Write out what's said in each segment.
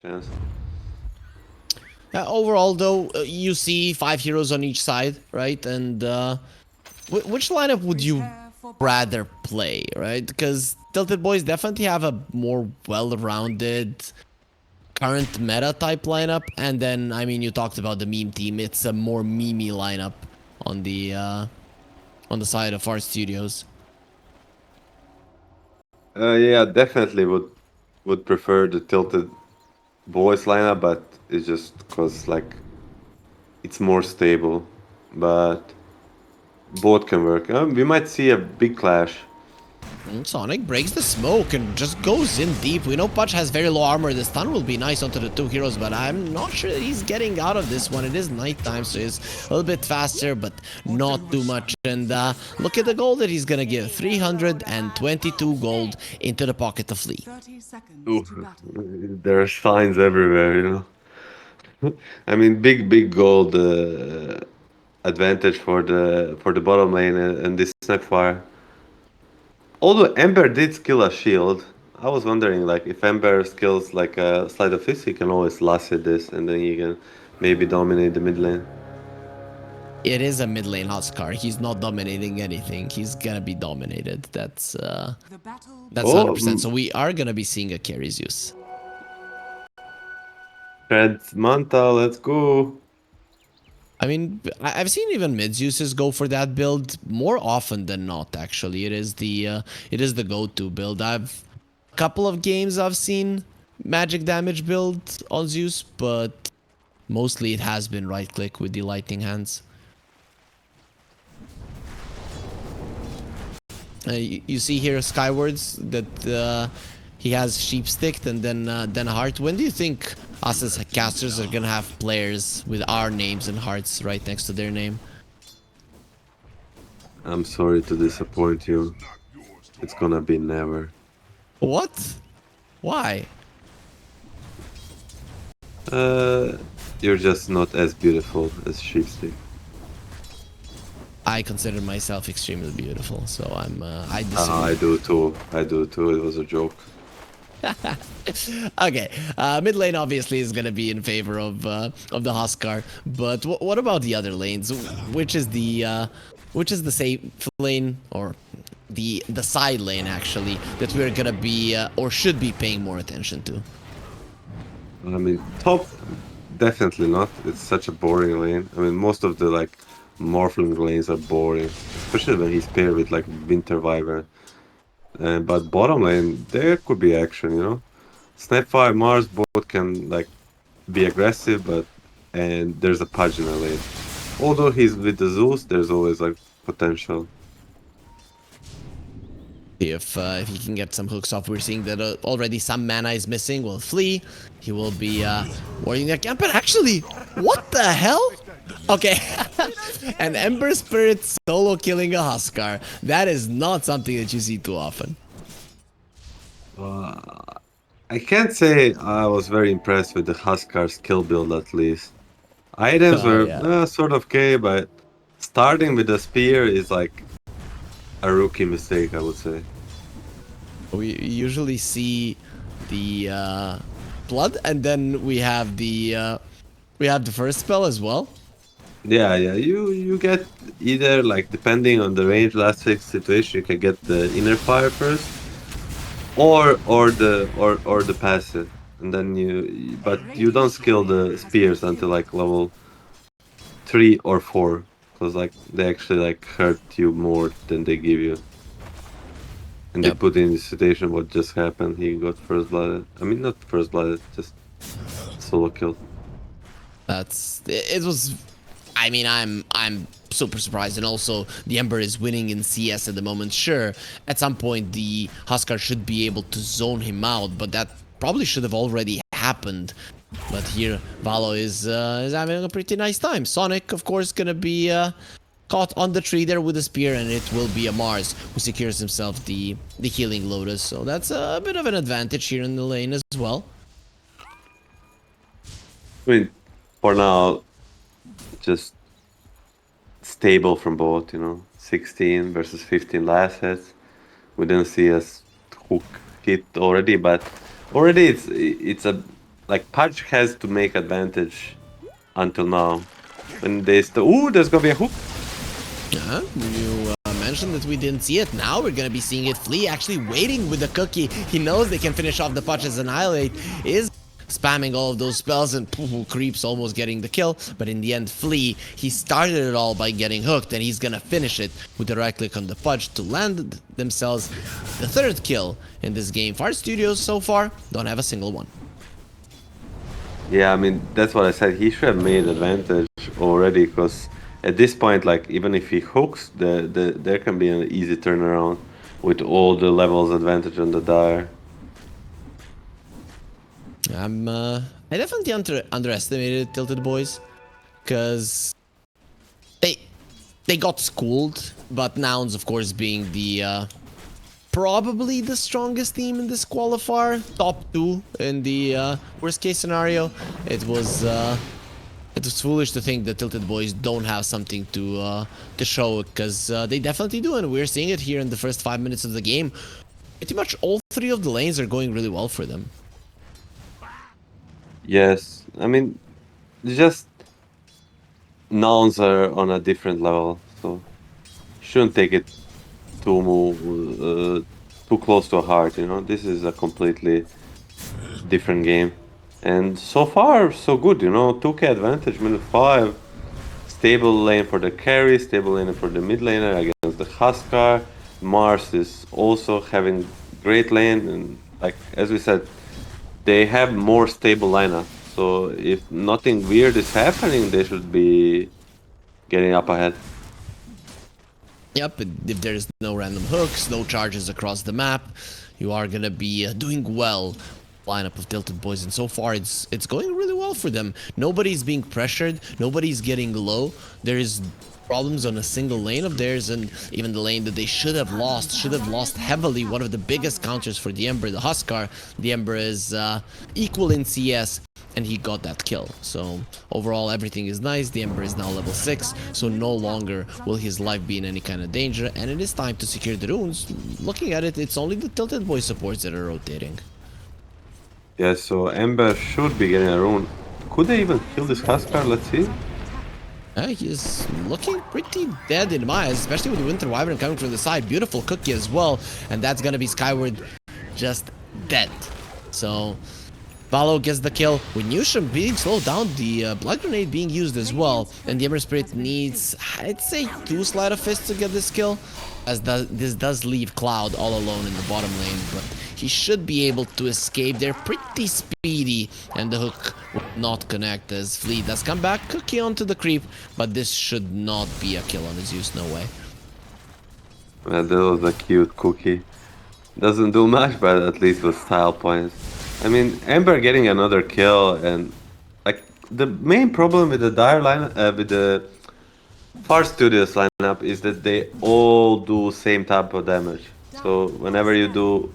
chance. Overall, though, you see 5 heroes on each side, right? And which lineup would you rather play, right? Because Tilted Boys definitely have a more well-rounded current meta type lineup, and then I mean you talked about the meme team. It's a more memey lineup on the side of our studios. Yeah, definitely would prefer the tilted boys lineup, but it's just because like it's more stable. But both can work. We might see a big clash. Sonic breaks the smoke and just goes in deep. We know Pudge has very low armor. The stun will be nice onto the two heroes, but I'm not sure that he's getting out of this one. It is nighttime, so he's a little bit faster, but not too much. And look at the gold that he's gonna give. 322 gold into the pocket of Flea. Ooh, there are signs everywhere, I mean, big gold advantage for the bottom lane and this Snapfire. Although Ember did skill a shield, I was wondering like if Ember skills like a Slide of Fist, he can always last hit this and then he can maybe dominate the mid lane. It is a mid lane Huskar. He's not dominating anything. He's gonna be dominated. That's Oh, 100%. So we are gonna be seeing a carry Zeus. Red Manta, let's go. I mean, I've seen even mid Zeuses go for that build more often than not. Actually, it is the go-to build. I've a couple of games I've seen magic damage build on Zeus, but mostly it has been right click with the lightning hands. You see here Skywards that he has sheep sticked and then heart. When do you think us as casters are gonna have players with our names and hearts right next to their name? I'm sorry to disappoint you. It's gonna be never. What? Why? Uh, you're just not as beautiful as Sheepstick. I consider myself extremely beautiful, so I I disagree. do too. I do too. It was a joke. Okay, mid lane obviously is gonna be in favor of the Huskar, but what about the other lanes? Which is the safe lane or the side lane actually that we're gonna be or should be paying more attention to? I mean, top, definitely not. It's such a boring lane. I mean, most of the like Morphling lanes are boring, especially when he's paired with like Winter Wyvern. But bottom lane, there could be action. Snapfire, Mars both can like be aggressive, but and there's a Pudge in the lane. Although he's with the Zeus, there's always like potential. If he can get some hooks off, we're seeing that already some mana is missing. Will flee. He will be warring their camp. But actually, what the hell? Okay, an Ember Spirit solo killing a Huskar. That is not something that you see too often. Uh, I can't say I was very impressed with the Huskar skill build at least. Items Oh were yeah. sort of okay, but starting with the spear is like a rookie mistake, I would say. We usually see the blood, and then we have the first spell as well. Yeah, yeah. You get either like depending on the range last fix situation, you can get the inner fire first, or the passive, and then but you don't skill the spears until like level 3 or 4, because like they actually like hurt you more than they give you. And they Yep. put in the situation what just happened. He got first blooded. I mean, not first blooded, just solo kill. That's it was. I mean, I'm super surprised, and also the Ember is winning in CS at the moment. Sure, at some point the Huskar should be able to zone him out, but that probably should have already happened. But here Valo is having a pretty nice time. Sonic, of course, gonna be caught on the tree there with a spear, and it will be a Mars who secures himself the healing Lotus. So that's a bit of an advantage here in the lane as well. I mean, for now, just stable from both. 16 versus 15 last hits. We didn't see us hook hit already, but already it's a like Pudge has to make advantage until now. When they ooh, there's gonna be a hook. You mentioned that we didn't see it. Now we're gonna be seeing it. Flea actually waiting with the cookie. He knows they can finish off the Pudge's Annihilate. Is spamming all of those spells and creeps almost getting the kill. But in the end, Flea, he started it all by getting hooked, and he's gonna finish it with a right click on the Pudge to land themselves the third kill in this game. Fart Studios so far don't have a single one. Yeah, I mean that's what I said. He should have made advantage already, because at this point, like even if he hooks, there can be an easy turnaround with all the levels advantage on the Dire. I definitely underestimated TiltedBoys, because they got schooled, but Nouns, of course, being the probably the strongest team in this qualifier, top 2 in the worst case scenario. It was foolish to think that TiltedBoys don't have something to show, because they definitely do, and we're seeing it here in the first 5 minutes of the game. Pretty much all 3 of the lanes are going really well for them. Yes, I mean, just Nouns are on a different level, so shouldn't take it too close to heart. You know, this is a completely different game, and so far so good. You know, 2K advantage, minute 5, stable lane for the carry, stable lane for the mid laner against the Huskar. Mars is also having great lane, and like as we said, they have more stable lineup. So if nothing weird is happening, they should be getting up ahead. Yep, if there's no random hooks, no charges across the map, you are gonna be doing well. Lineup of TiltedBoys, and so far it's going really well for them. Nobody's being pressured, nobody's getting low. There is problems on a single lane of theirs, and even the lane that they should have lost heavily. One of the biggest counters for the Ember, the Huskar. The Ember is equal in CS, and he got that kill. So overall everything is nice. The Ember is now level 6, so no longer will his life be in any kind of danger, and it is time to secure the runes. Looking at it, it's only the TiltedBoys supports that are rotating. Yeah, so Ember should be getting a rune. Could they even kill this Huskar? Let's see. He's looking pretty dead in my eyes, especially with the Winter Wyvern coming from the side. Beautiful cookie as well, and that's gonna be Skyward just dead. So Valo gets the kill, with Newsham being slowed down, the Blood Grenade being used as well, and the Ember Spirit needs, I'd say, 2 Sleight of Fists to get this kill, as this does leave Cloud all alone in the bottom lane, but he should be able to escape. They're pretty speedy, and the hook will not connect as Flea does come back. Cookie onto the creep, but this should not be a kill on his use, no way. That was a cute cookie. Doesn't do much, but at least with style points. I mean, Ember getting another kill, and like the main problem with the Dire line, with the Far Studios lineup, is that they all do same type of damage. So whenever you do,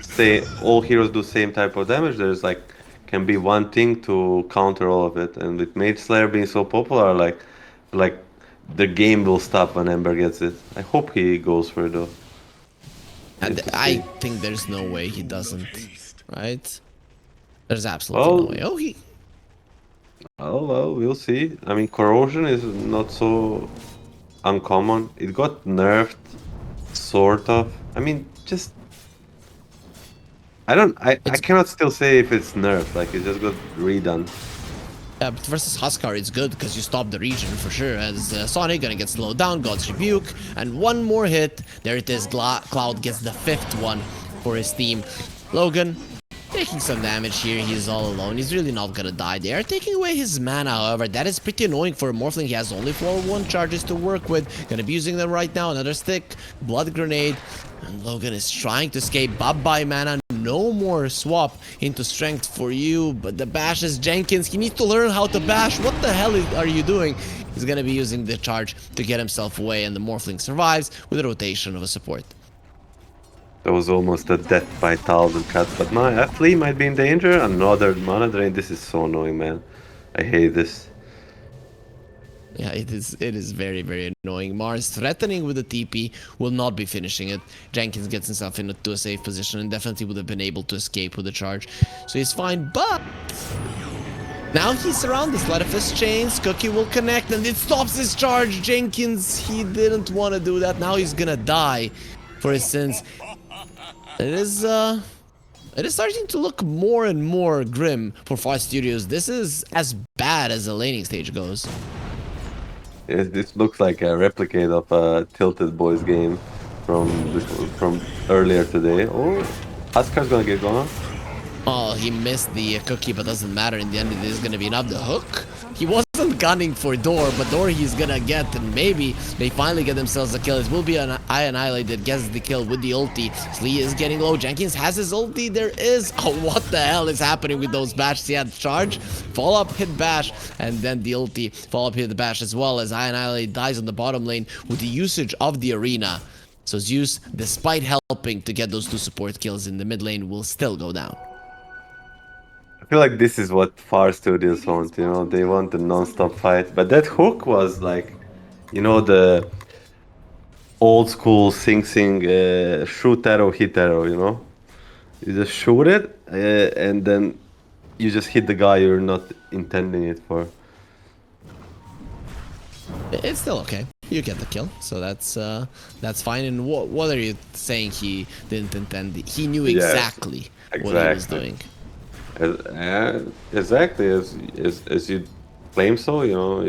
say all heroes do same type of damage, there's like can be one thing to counter all of it. And with Mage Slayer being so popular, like the game will stop when Ember gets it. I hope he goes for it though. And I think there's no way he doesn't, right? There's absolutely no way. Oh, he... Oh, well, we'll see. I mean, Corrosion is not so uncommon. It got nerfed, sort of. I mean, just... I cannot still say if it's nerfed, like it just got redone. Yeah, but versus Huskar, it's good because you stop the region for sure. As Sonic gonna get slowed down, God's Rebuke, and one more hit. There it is. Cloud gets the 5th one for his team. Logan taking some damage here. He's all alone. He's really not gonna die. They are taking away his mana, however. That is pretty annoying for a Morphling. He has only 4-1 charges to work with. Gonna be using them right now. Another stick, Blood Grenade. And Logan is trying to escape. Bye-bye mana. No more swap into strength for you. But the bash is Jenkins. He needs to learn how to bash. What the hell are you doing? He's gonna be using the charge to get himself away. And the Morphling survives with a rotation of a support. That was almost a death by 1,000 cut, but my Flea might be in danger. Another mana drain. This is so annoying, man. I hate this. Yeah, it is. It is very, very annoying. Mars threatening with the TP will not be finishing it. Jenkins gets himself into a safe position and definitely would have been able to escape with the charge, so he's fine. But now he's surrounded. Sleight of fist chains. Cookie will connect and it stops his charge. Jenkins, he didn't want to do that. Now he's gonna die for his sins. It is starting to look more and more grim for Far Studios. This is as bad as the laning stage goes. This looks like a replicate of a TiltedBoys game from earlier today. Or Huskar's gonna get gone. Oh, he missed the cookie, but doesn't matter. In the end, it is going to be enough. The hook, he wasn't gunning for Door, but Door he's going to get, and maybe they finally get themselves a kill. It will be an Annihilate that gets the kill with the ulti. Slee is getting low. Jenkins has his ulti. There is... Oh, what the hell is happening with those bashes? He had charge, follow-up, hit bash, and then the ulti, follow-up, hit the bash, as well as Annihilate dies on the bottom lane with the usage of the arena. So Zeus, despite helping to get those 2 support kills in the mid lane, will still go down. I feel like this is what Far Studios want, you know, they want a non-stop fight. But that hook was like, you know, the old school sing shoot arrow, hit arrow, you know? You just shoot it, and then you just hit the guy you're not intending it for. It's still okay. You get the kill, so that's fine. And what are you saying? He didn't intend. He knew exactly, what he was doing. Exactly as you claim so, you know,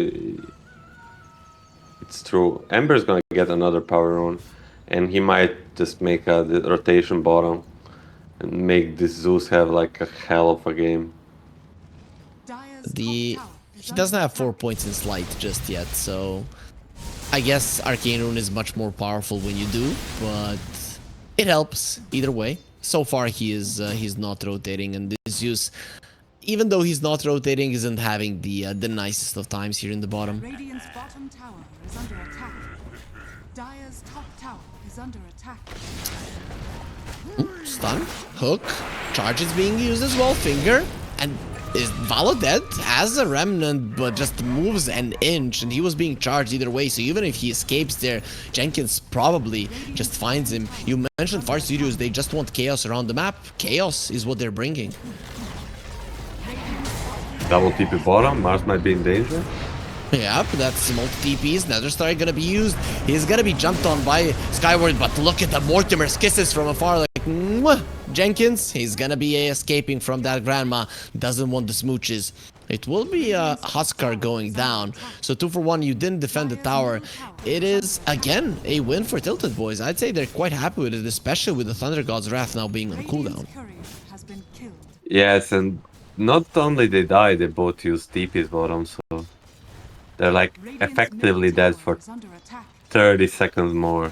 it's true. Ember's gonna get another power rune, and he might just make a rotation bottom and make this Zeus have like a hell of a game. He doesn't have 4 points in Slight just yet, so I guess Arcane Rune is much more powerful when you do, but it helps either way. So far, he's not rotating, and this Zeus, even though he's not rotating, isn't having the nicest of times here in the bottom. Radiant's bottom tower is under attack. Dire's top tower is under attack. Stun, hook, charge is being used as well, finger, and is Valo dead? Has a remnant, but just moves an inch, and he was being charged either way, so even if he escapes there, Jenkins probably just finds him. You mentioned Far Studios, they just want chaos around the map. Chaos is what they're bringing. Double TP bottom, Mars might be in danger. Yep, that's multi TPs. Nether Star gonna be used. He's gonna be jumped on by Skyward, but look at the Mortimer's kisses from afar, like, mwah! Jenkins, he's gonna be escaping from that grandma. Doesn't want the smooches. It will be a Huskar going down. So 2 for 1, you didn't defend the tower. It is, again, a win for TiltedBoys. I'd say they're quite happy with it, especially with the Thunder God's Wrath now being on cooldown. Yes, and not only they die, they both use TP's bottom, so they're like effectively dead for 30 seconds more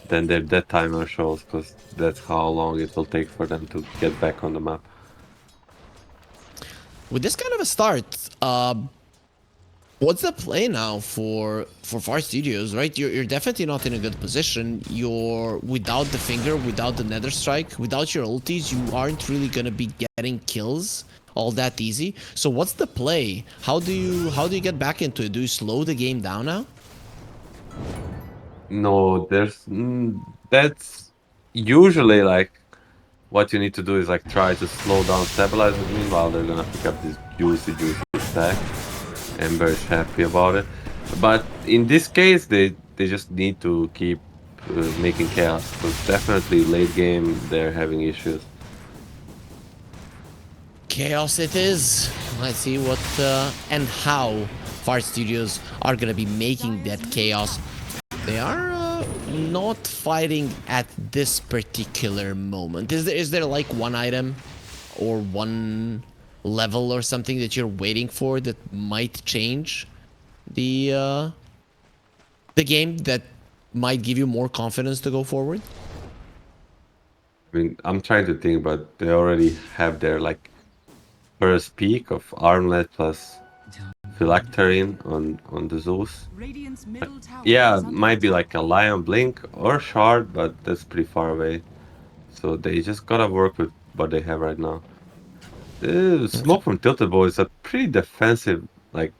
than their death timer shows, because that's how long it will take for them to get back on the map. With this kind of a start, what's the play now for Far Studios, right? You're definitely not in a good position. You're without the finger, without the Nether Strike, without your ultis, you aren't really gonna be getting kills all that easy. So what's the play? How do you get back into it? Do you slow the game down now? No, that's usually like what you need to do is like try to slow down, stabilize it. Meanwhile, they're gonna pick up this juicy stack. Ember is happy about it, but in this case, they just need to keep making chaos. Because definitely late game, they're having issues. Chaos it is. Let's see what and how Far Studios are gonna be making that chaos. They are not fighting at this particular moment. Is there like one item or one level or something that you're waiting for that might change the game, that might give you more confidence to go forward? I mean, I'm trying to think, but they already have their like first peak of Armlet plus Phylactery on the Zeus. Yeah, might be like a Lion Blink or Shard, but that's pretty far away. So they just gotta work with what they have right now. The smoke from TiltedBoys is a pretty defensive like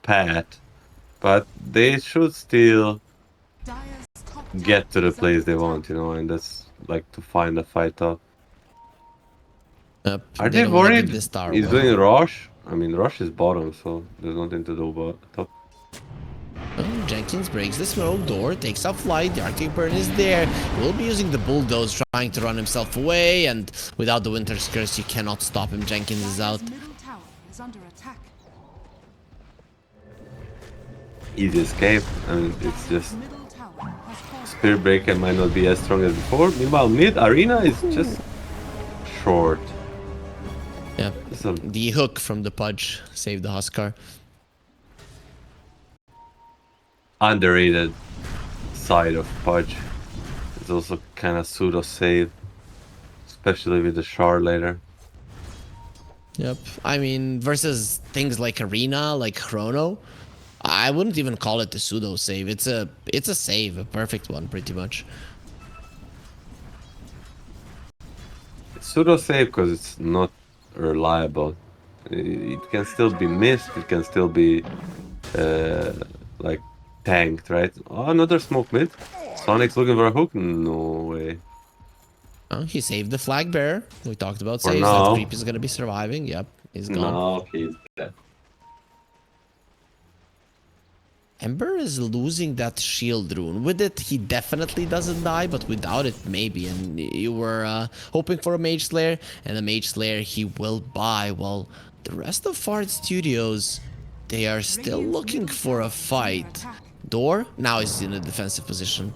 path. But they should still Dire's top get to tower the is under place they attack. want, you know, and that's like to find a fight out. Yep, Are they they don't want to give worried this tower he's away. doing Rush? I mean, Rush is bottom, so there's nothing to do but top. Oh, Jenkins breaks the smoke door, takes out flight, the Arctic Burn is there. He will be using the Bulldoze, trying to run himself away, and without the Winter's Curse, you cannot stop him. Jenkins is out. Dire's middle tower is under attack. Easy escape, and it's Dire's just middle tower has fallen. Spirit Breaker might not be as strong as before. Meanwhile, mid arena is just short. Yeah, So the hook from the Pudge saved the Huskar. underrated side of Pudge. It's also kind of pseudo save, especially with the shard later. Yep, I mean, versus things like Arena, like Chrono, I wouldn't even call it the pseudo save. It's a save, a perfect one, pretty much. It's pseudo save because it's not reliable. It can still be missed. It can still be like tanked, right? Oh, another smoke mid. Sonic's looking for a hook. No way. Oh, he saved the flag bearer. We talked about For saves. That now. creep is gonna be surviving. Yep, he's gone. No, he's dead. Ember is losing that shield rune. With it, he definitely doesn't die, but without it, maybe. And you were hoping for a Mage Slayer, and a Mage Slayer he will buy. Well, the rest of Fard Studios, they are still looking for a fight. Door now is in a defensive position.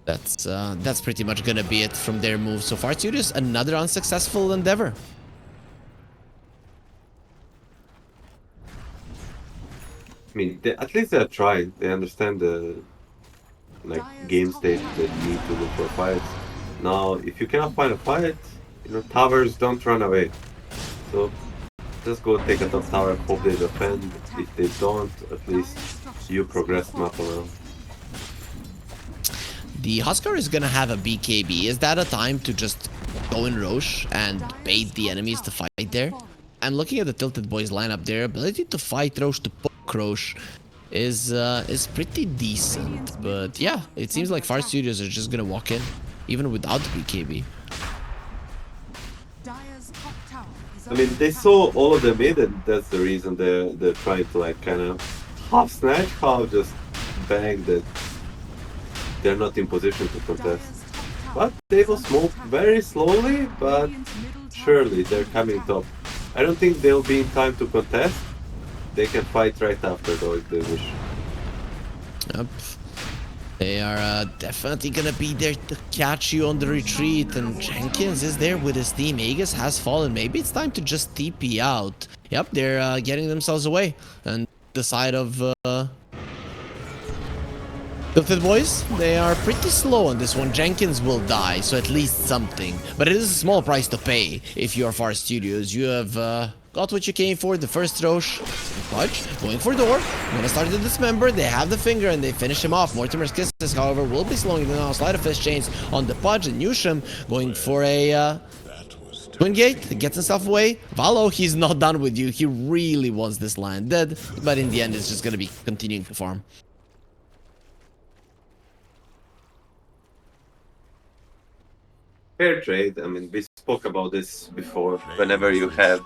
That's pretty much gonna be it from their move so far. Studios, another unsuccessful endeavor. I mean, at least they're trying. They understand the like game state that you need to look for fights. Now, if you cannot find a fight, you know, towers don't run away. So just go take a top tower, hope they defend. If they don't, at least you progress map around. The Huskar is gonna have a BKB. Is that a time to just go in Roche and bait the enemies to fight there? I'm looking at the TiltedBoys lineup. Their ability to fight Roche, to poke Roche, is pretty decent. But yeah, it seems like Far Studios are just gonna walk in, even without the BKB. Dire's top tower is I under mean, they attack. saw all of the mid, and that's the reason they're trying to like kind of half snatch, half just bang that they're not in position to contest. Dire's top tower But they is will under smoke attack. very slowly, but Radiant's middle tower surely is they're under coming attack. top. I don't think they'll be in time to contest. They can fight right after though if they wish. Yep. They are definitely gonna be there to catch you on the retreat, and Jenkins is there with his team. Aegis has fallen. Maybe it's time to just TP out. Yep, they're getting themselves away. And the side of TiltedBoys, they are pretty slow on this one. Jenkins will die, so at least something. But it is a small price to pay if you are Far Studios. You have got what you came for. The first Roche, Pudge, going for door. Gonna start to dismember. They have the finger and they finish him off. Mortimer's Kisses, however, will be slowing them down. Sleight of Fist chains on the Pudge, and Yusham going for a Twin Gate, gets himself away. Valo, he's not done with you. He really wants this land dead, but in the end, it's just gonna be continuing to farm. Fair trade. I mean, we spoke about this before. Whenever you have,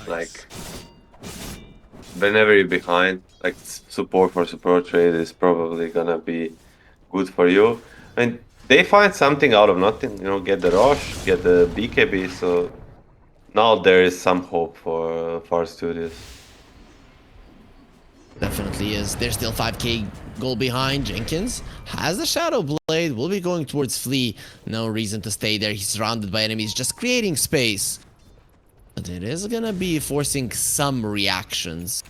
like, whenever you're behind, like, support for support trade is probably gonna be good for you. And they find something out of nothing, you know, get the rush, get the BKB, so now there is some hope for Far Studios. Definitely is. They're still 5k goal behind. Jenkins has the Shadow Blade. Will be going towards Flea. No reason to stay there. He's surrounded by enemies, just creating space. But it is gonna be forcing some reactions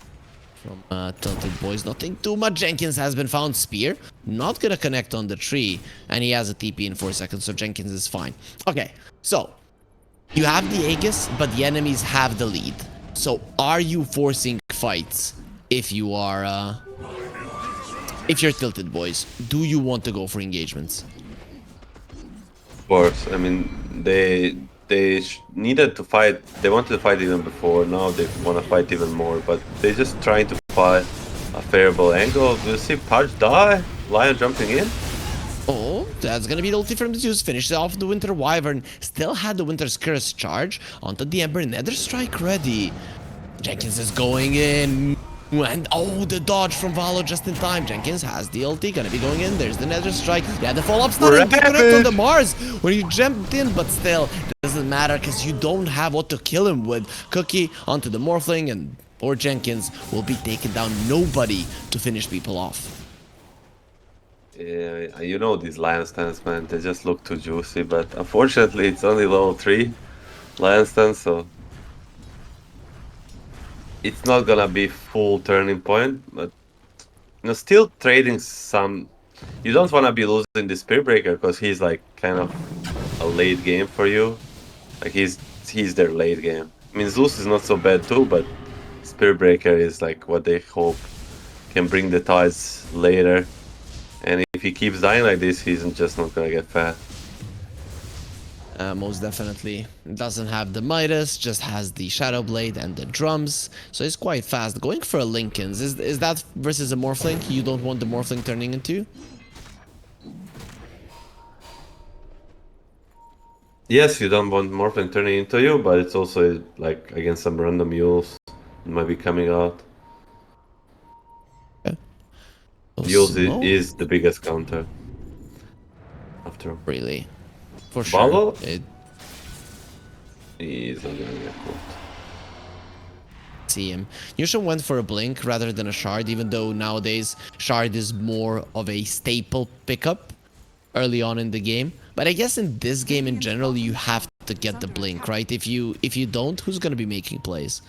from TiltedBoys. Nothing too much. Jenkins has been found. Spear. Not gonna connect on the tree. And he has a TP in 4 seconds, so Jenkins is fine. Okay, so you have the Aegis, but the enemies have the lead. So are you forcing fights? If you are, if you're TiltedBoys, do you want to go for engagements? Of course, I mean, they needed to fight. They wanted to fight even before. Now they want to fight even more. But they're just trying to fight a favorable angle. Do you see Pudge die? Lion jumping in? Oh, that's gonna be the ulti from the Zeus. Finished off the Winter Wyvern. Still had the Winter's Curse charge onto the Ember. Nether Strike ready. Jenkins is going in. And oh, the dodge from Valo just in time. Jenkins has the ulti, gonna be going in. There's the Nether Strike. Yeah, the follow-up stun and connect on the Mars when he jumped in, but still, it doesn't matter because you don't have what to kill him with. Cookie onto the Morphling, and poor Jenkins will be taken down. Nobody to finish people off. Yeah, you know these Lion stands, man. They just look too juicy, but unfortunately, it's only level 3 Lion stand, so it's not gonna be full turning point. But still trading some. You don't want to be losing the Spear Breaker because he's like kind of a late game for you. Like he's their late game. I mean, Zeus is not so bad too, but Spear Breaker is like what they hope can bring the tides later. And if he keeps dying like this, he's just not gonna get fat. Most definitely. Doesn't have the Midas, just has the Shadow Blade and the drums. So it's quite fast. Going for a Linken's. Is that versus a Morphling you don't want the Morphling turning into? Yes, you don't want Morphling turning into you, but it's also like against some random mules. It might be coming out. Mules is the biggest counter. After really, for sure. Valo? He's not gonna get cooked. See him. Yusha went for a blink rather than a shard, even though nowadays shard is more of a staple pickup early on in the game. But I guess in this game in general, you have to get the blink, right? If you don't, who's gonna be making plays?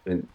I mean,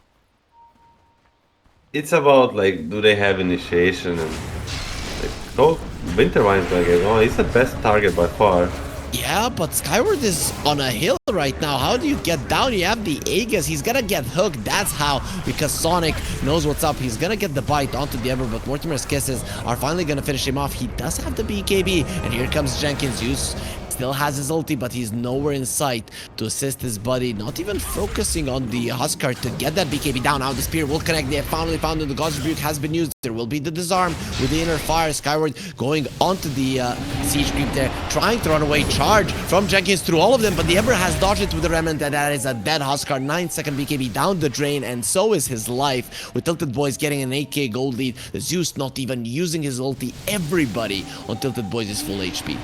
it's about like, do they have initiation and like, oh, Wintervine's gonna get going. He's the best target by far. Yeah, but Skyward is on a hill right now. How do you get down? You have the Aegis. He's gonna get hooked. That's how, because Sonic knows what's up. He's gonna get the bite onto the Ember, but Mortimer's kisses are finally gonna finish him off. He does have the BKB, and here comes Jenkins. Use still has his ulti, but he's nowhere in sight to assist his buddy. Not even focusing on the Huskar to get that BKB down. Now the spear will connect. They have finally found, and the God's Rebuke has been used. There will be the disarm with the inner fire. Skyward going onto the siege creep there, trying to run away. Charge from Jenkins through all of them, but the Ember has dodged it with the remnant, and that is a dead Huskar. 9-second BKB down the drain, and so is his life. With TiltedBoys getting an 8k gold lead, the Zeus not even using his ulti. Everybody on TiltedBoys is full HP.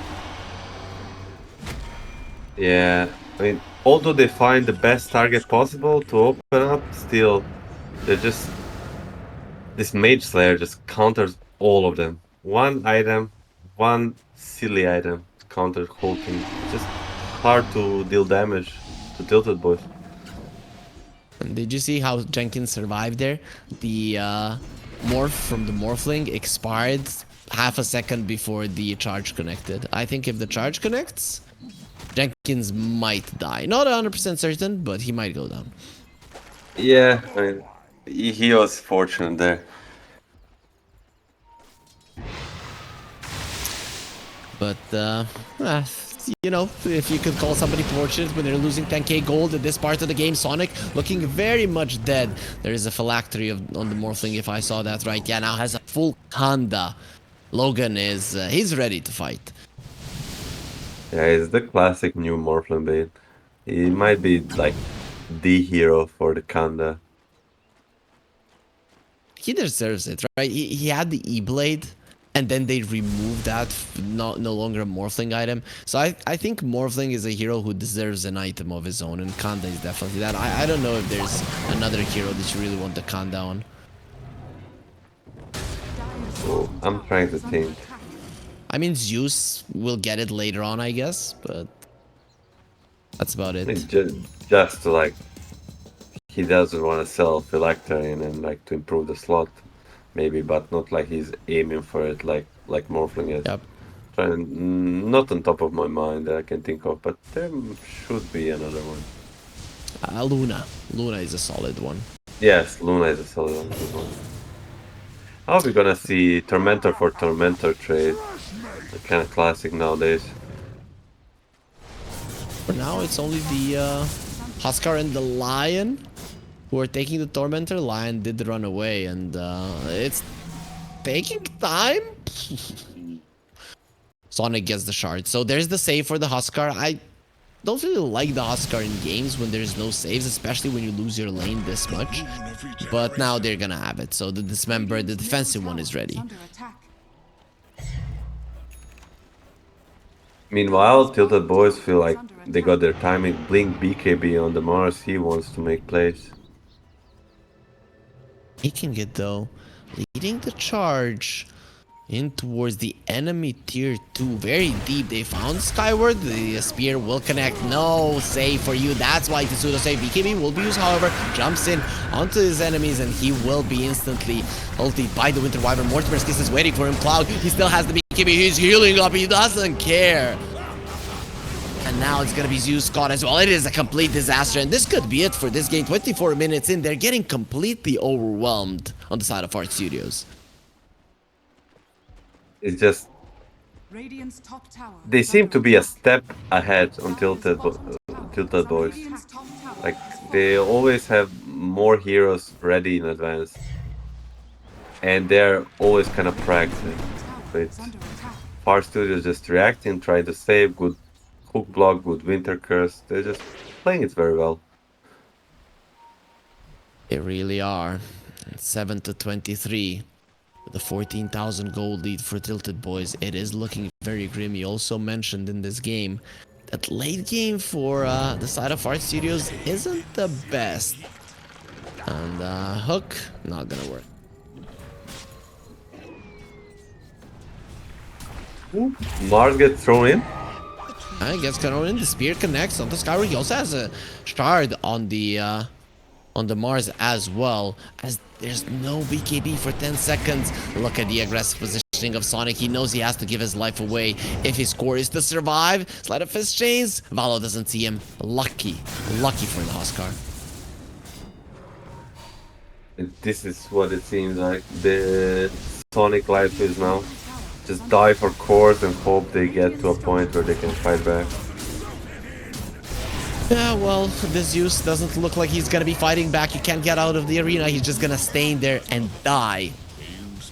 Yeah, I mean, although they find the best target possible to open up, still, they're just... This Mage Slayer just counters all of them. One item, one silly item, counters whole thing. It's just hard to deal damage to TiltedBoys. Did you see how Jenkins survived there? The morph from the Morphling expired half a second before the charge connected. I think if the charge connects, Jenkins might die. Not 100% certain, but he might go down. Yeah, I mean, he was fortunate there. But, you know, if you could call somebody fortunate when they're losing 10k gold at this part of the game. Sonic looking very much dead. There is a phylactery on the Morphling, if I saw that right. Yeah, now has a full Kanda. Logan is, he's ready to fight. Yeah, it's the classic new Morphling bait. He might be like the hero for the Kanda. He deserves it, right? He had the E-Blade, and then they removed that, no longer a Morphling item. So I think Morphling is a hero who deserves an item of his own, and Kanda is definitely that. I don't know if there's another hero that you really want the Kanda on. Oh, I'm trying to think. I mean, Zeus will get it later on, I guess, but that's about it. Just to like, he doesn't want to sell Phylactery and then like to improve the slot, maybe, but not like he's aiming for it like Morphling is. Yep. Not on top of my mind that I can think of, but there should be another one. Luna. Luna is a solid one. Yes, Luna is a solid one. Are we gonna see Tormentor for Tormentor trade? Kind of classic nowadays. For now, it's only the Huskar and the Lion who are taking the Tormentor. Lion did run away, and it's taking time. Sonic gets the shard. So there's the save for the Huskar. I don't really like the Huskar in games when there's no saves, especially when you lose your lane this much. But now they're gonna have it. So the Dismember, the defensive one, is ready. Under attack. Meanwhile, Tilted Boys feel like they got their timing. Blink BKB on the Mars. He wants to make plays. Making it though, leading the charge in towards the enemy tier 2. Very deep. They found Skyward. The spear will connect. No save for you. That's why the pseudo save. BKB will be used, however. Jumps in onto his enemies, and he will be instantly ulted by the Winter Wyvern. Mortimer's Kiss is waiting for him. Cloud, he still has the BKB. He's healing up. He doesn't care. And now it's gonna be Zeus Scott as well. It is a complete disaster, and this could be it for this game. 24 minutes in, they're getting completely overwhelmed on the side of Art Studios. It's just Radiant's top tower. they is seem under to be a attack. step ahead on Tilted Boys. Radiant's top tower Like has fallen. they always have more heroes ready in advance, and they're always kind of practicing. Tower But is under attack. Far Studios just reacting, trying to save, good hook block, good Winter Curse. They're just playing it very well. They really are. 7 to 23. With a 14,000 gold lead for Tilted Boys. It is looking very grim. You also mentioned in this game that late game for the side of Art Studios isn't the best. And hook, not gonna work. Mars gets thrown in. I guess Canon in the spear connects on the Skyward. He also has a shard on the Mars as well, as there's no BKB for 10 seconds. Look at the aggressive positioning of Sonic. He knows he has to give his life away if his core is to survive. Sleight of Fist chains. Valo doesn't see him. Lucky for the Huskar. This is what it seems like. The Sonic life is now. Just die for cores and hope they get to a point where they can fight back. Yeah, well, this Zeus doesn't look like he's gonna be fighting back. You can't get out of the arena. He's just gonna stay in there and die.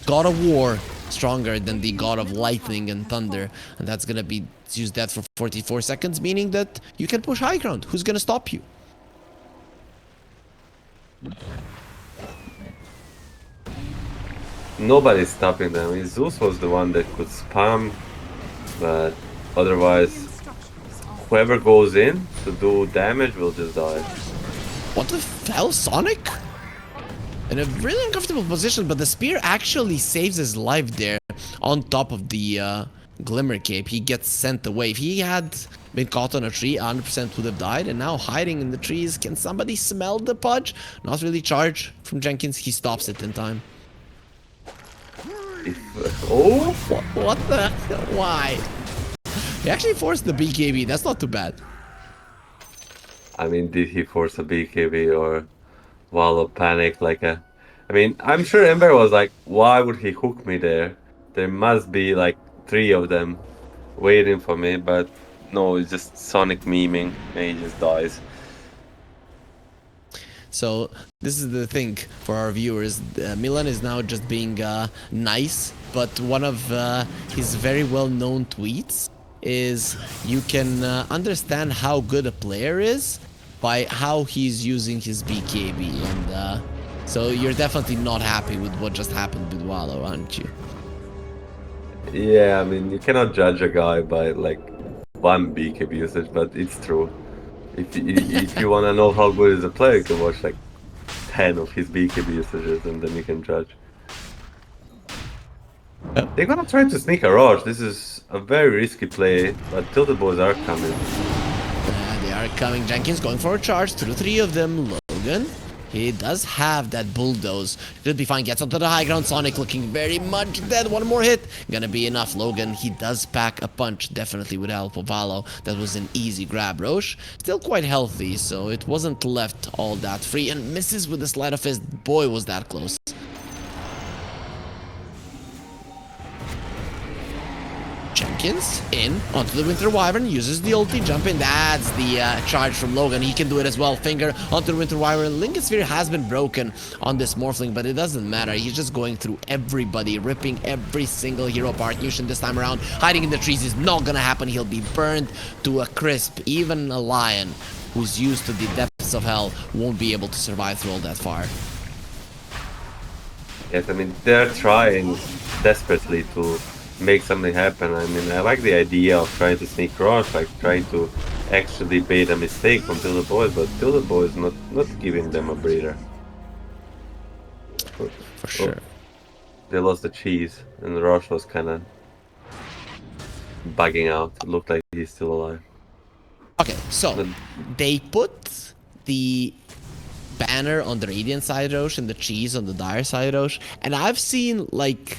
God of War, stronger than the God of Lightning and Thunder. And that's gonna be Zeus dead for 44 seconds, meaning that you can push high ground. Who's gonna stop you? Nobody's stopping them. I mean, Zeus was the one that could spam, but otherwise, Instructions are whoever goes in to do damage will just die. What the hell, Sonic? In a really uncomfortable position, but the spear actually saves his life there on top of the Glimmer Cape. He gets sent away. If he had been caught on a tree, 100% would have died, and now hiding in the trees. Can somebody smell the pudge? Not really charge from Jenkins. He stops it in time. Oh, What the? Why? He actually forced the BKB. That's not too bad. I mean, did he force a BKB or Wallow panic like a... I mean, I'm sure Ember was like, why would he hook me there? There must be like 3 of them waiting for me, but no, it's just Sonic memeing and he just dies. So this is the thing for our viewers. Milan is now just being nice, but one of his very well-known tweets is you can understand how good a player is by how he's using his BKB. And so you're definitely not happy with what just happened with Wallow, aren't you? Yeah, I mean, you cannot judge a guy by like 1 BKB usage, but it's true. If you want to know how good is a player, you can watch like 10 of his BKB usages and then you can judge. They're gonna try to sneak a rush. This is a very risky play, but TiltedBoys are coming. They are coming. Jenkins going for a charge. 2 to 3 of them. Logan, he does have that bulldoze. Should be fine. Gets onto the high ground. Sonic looking very much dead. One more hit. Gonna be enough. Logan, he does pack a punch. Definitely with help of Valo. That was an easy grab. Roche, still quite healthy, so it wasn't left all that free. And misses with the sleight of fist. Boy, was that close. Jenkins in onto the Winter Wyvern, uses the ulti, jump in. That's the charge from Logan. He can do it as well. Finger onto the Winter Wyvern. Lincoln Sphere has been broken on this Morphling, but it doesn't matter. He's just going through everybody, ripping every single hero part. Yushin this time around, hiding in the trees is not gonna happen. He'll be burned to a crisp. Even a lion who's used to the depths of hell won't be able to survive through all that fire. Yes, I mean, they're trying desperately to make something happen. I mean, I like the idea of trying to sneak rush, like trying to actually bait a mistake from TiltedBoys, but TiltedBoys not giving them a breather. For sure. They lost the cheese, and Rush was kind of bugging out. It looked like he's still alive. Okay, so they put the banner on the Radiant side Roche and the cheese on the Dire side Roche, and I've seen like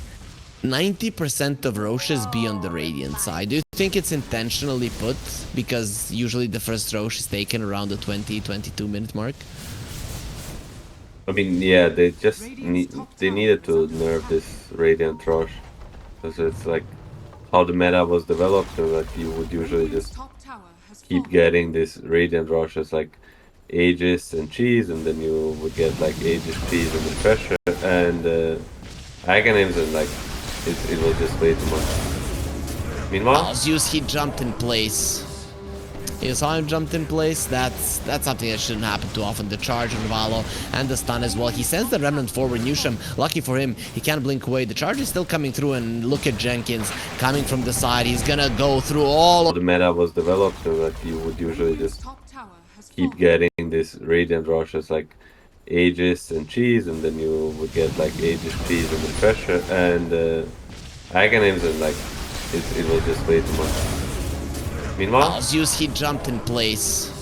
90% of Roches be on the Radiant side. Do you think it's intentionally put? Because usually the first Roche is taken around the 20-22 minute mark. I mean, yeah, they just they needed to nerf this Radiant Rush, because it's like how the meta was developed, and that you would usually just keep getting this Radiant Rushes like Aegis and cheese, and then you would get like Aegis, cheese, and Refresher, and Aghanims, and like it was just way too much. Meanwhile, Zeus, he jumped in place. You saw him jumped in place. That's something that shouldn't happen too often. The charge on Valo and the stun as well. He sends the Remnant forward. Newsham, lucky for him, he can't blink away. The charge is still coming through, and look at Jenkins coming from the side. He's gonna go through all of the meta was developed, so that you would usually just keep getting this Radiant Rushes like Aegis and cheese, and then you would get like Aegis, cheese, and Refresher, and Aghanims, and like it was just way too much. Meanwhile, Zeus, he jumped in place.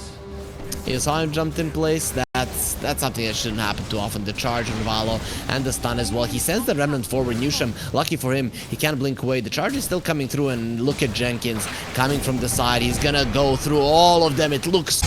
You saw him jumped in place. That's something that shouldn't happen too often. The charge on Valo and the stun as well. He sends the Remnant forward. Newsham, lucky for him, he can't blink away. The charge is still coming through, and look at Jenkins coming from the side. He's gonna go through all of them. It looks